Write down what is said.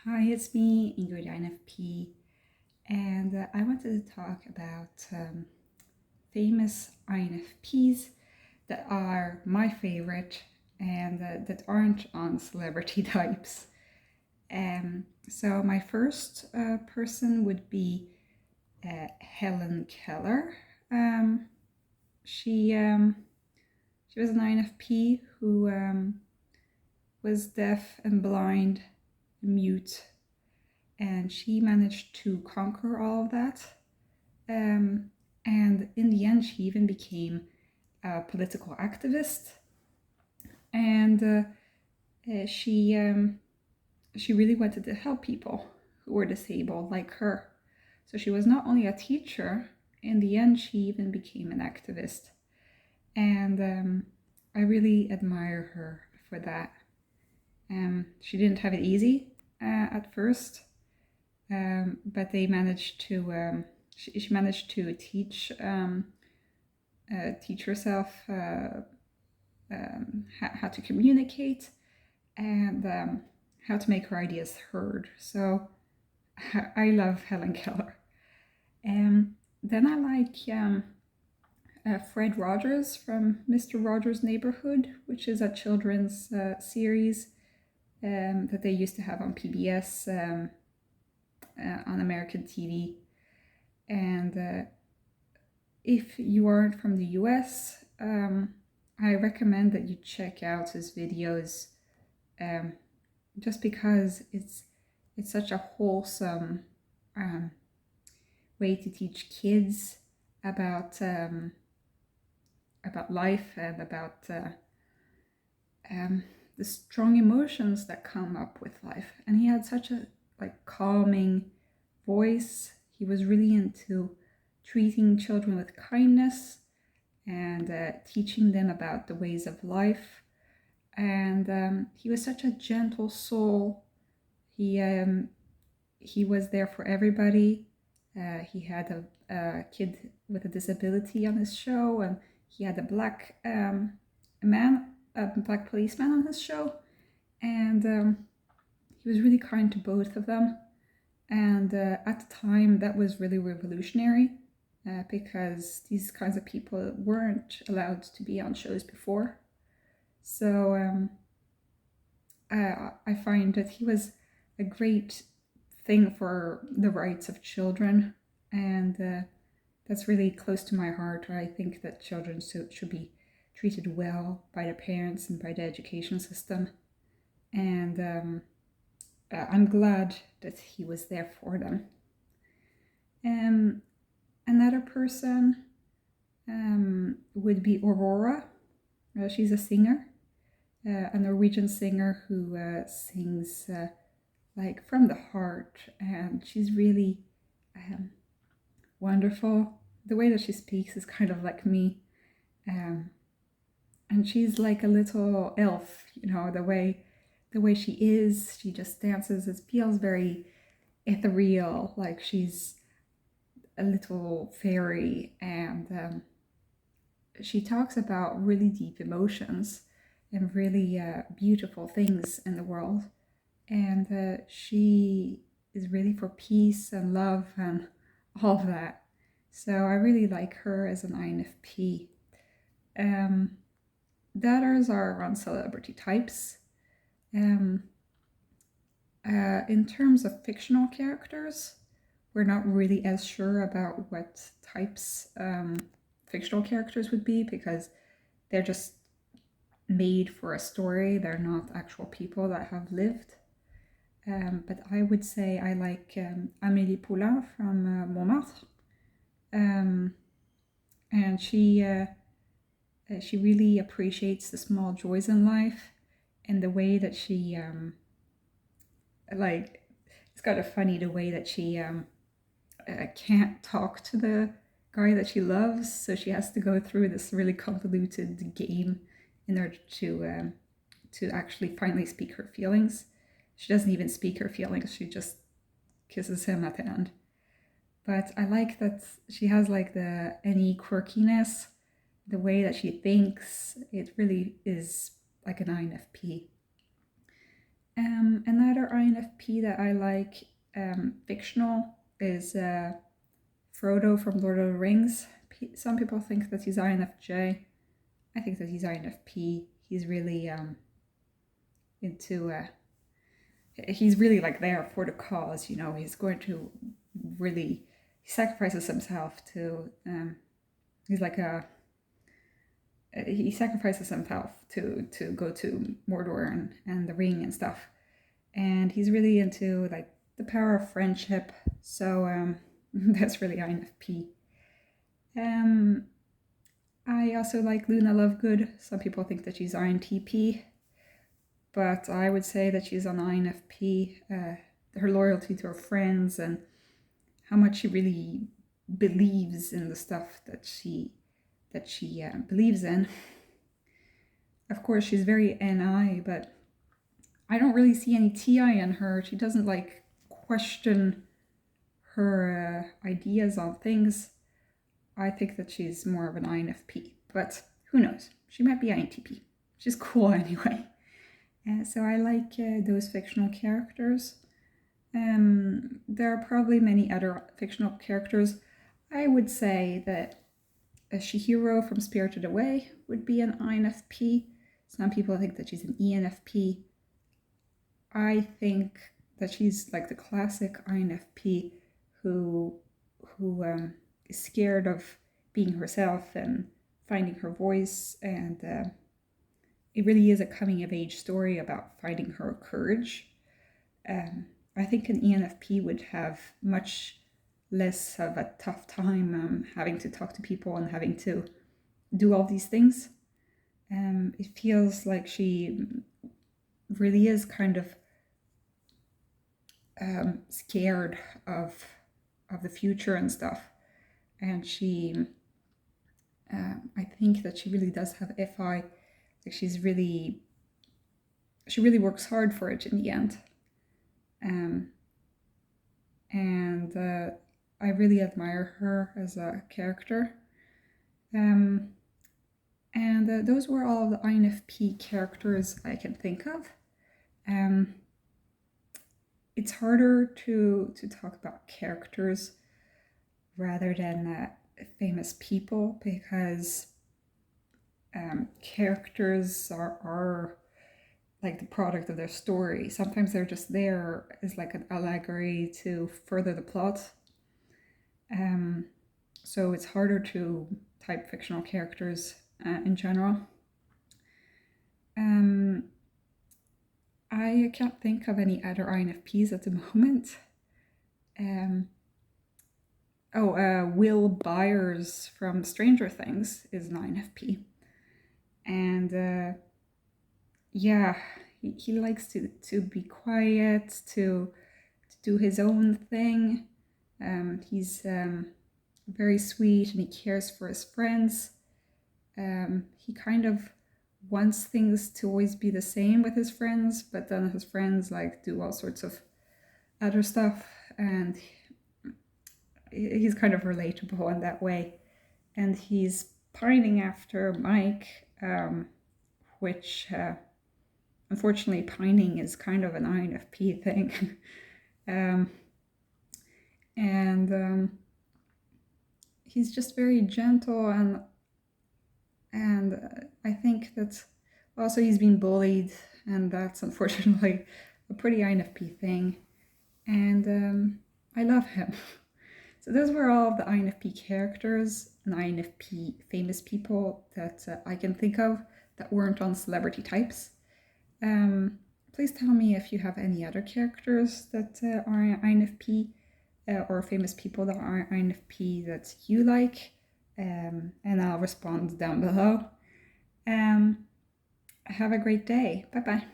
Hi, it's me, Ingrid INFP, and I wanted to talk about famous INFPs that are my favorite and that aren't on celebrity types. So my first person would be Helen Keller. Um, she was an INFP who was deaf and blind, and mute, and she managed to conquer all of that. And in the end, she even became a political activist, and she really wanted to help people who were disabled like her. So she was not only a teacher. In the end, she even became an activist, and I really admire her for that. She didn't have it easy at first. But they managed to she managed to teach herself how to communicate and how to make her ideas heard. So I love Helen Keller. Then I like Fred Rogers from Mr. Rogers' Neighborhood, which is a children's series that they used to have on PBS. On American TV. And if you aren't from the US, I recommend that you check out his videos just because it's such a wholesome way to teach kids about life and about the strong emotions that come up with life. And he had such a calming voice. He was really into treating children with kindness and teaching them about the ways of life. And he was such a gentle soul. He was there for everybody. He had a kid with a disability on his show, and he had a black black policeman on his show, and he was really kind to both of them. And at the time, that was really revolutionary because these kinds of people weren't allowed to be on shows before. So I find that he was a great thing for the rights of children, and that's really close to my heart. I think that children should be treated well by their parents and by the education system. And I'm glad that he was there for them. Another person would be Aurora. She's a singer, a Norwegian singer who sings from the heart, and she's really wonderful. The way that she speaks is kind of like me, and she's like a little elf, the way she is. She just dances. It feels very ethereal, like she's a little fairy, and she talks about really deep emotions and really beautiful things in the world. And she is really for peace and love and all of that. So I really like her as an INFP. The others are on celebrity types. In terms of fictional characters, we're not really as sure about what types fictional characters would be because they're just made for a story. They're not actual people that have lived. But I would say I like Amelie Poulain from Montmartre. And she really appreciates the small joys in life and the way that she it's kind of funny the way that she can't talk to the guy that she loves, so she has to go through this really convoluted game in order to actually finally speak her feelings. She doesn't even speak her feelings, she just kisses him at the end. But I like that she has any quirkiness, the way that she thinks. It really is like an INFP. Another INFP that I like, fictional, is Frodo from Lord of the Rings. Some people think that he's INFJ. I think that he's INFP. He's really into he's really like there for the cause, you know. He's going to really, he sacrifices himself to he's like a he sacrifices himself to go to Mordor and the ring and stuff, and he's really into like the power of friendship. So that's really INFP. I also like Luna Lovegood. Some people think that she's INTP, but I would say that she's an INFP. Her loyalty to her friends and how much she really believes in the stuff that she believes in. Of course, she's very NI, but I don't really see any TI in her. She doesn't like question her ideas on things. I think that she's more of an INFP, but who knows? She might be INTP. She's cool anyway. So I like those fictional characters. There are probably many other fictional characters. I would say that Chihiro from Spirited Away would be an INFP. Some people think that she's an ENFP. I think that she's like the classic INFP who is scared of being herself and finding her voice, and it really is a coming of age story about finding her courage. I think an ENFP would have much less of a tough time having to talk to people and having to do all these things. It feels like she really is kind of scared of the future and stuff, and she I think that she really does have FI. Like she really works hard for it in the end, and I really admire her as a character. And those were all the INFP characters I can think of. It's harder to talk about characters rather than famous people, because characters are like the product of their story. Sometimes they're just there as like an allegory to further the plot. So it's harder to type fictional characters in general. I can't think of any other INFPs at the moment. Will Byers from Stranger Things is an INFP. And yeah, he likes to be quiet, to do his own thing. He's very sweet and he cares for his friends. He kind of wants things to always be the same with his friends, but then his friends like do all sorts of other stuff, and he's kind of relatable in that way. And he's pining after Mike, which unfortunately pining is kind of an INFP thing. And he's just very gentle, and I think that also he's been bullied, and that's unfortunately a pretty INFP thing, and I love him. So those were all of the INFP characters and INFP famous people that I can think of that weren't on celebrity types. Please tell me if you have any other characters that are INFP or famous people that are INFP that you like, and I'll respond down below. Have a great day. Bye bye.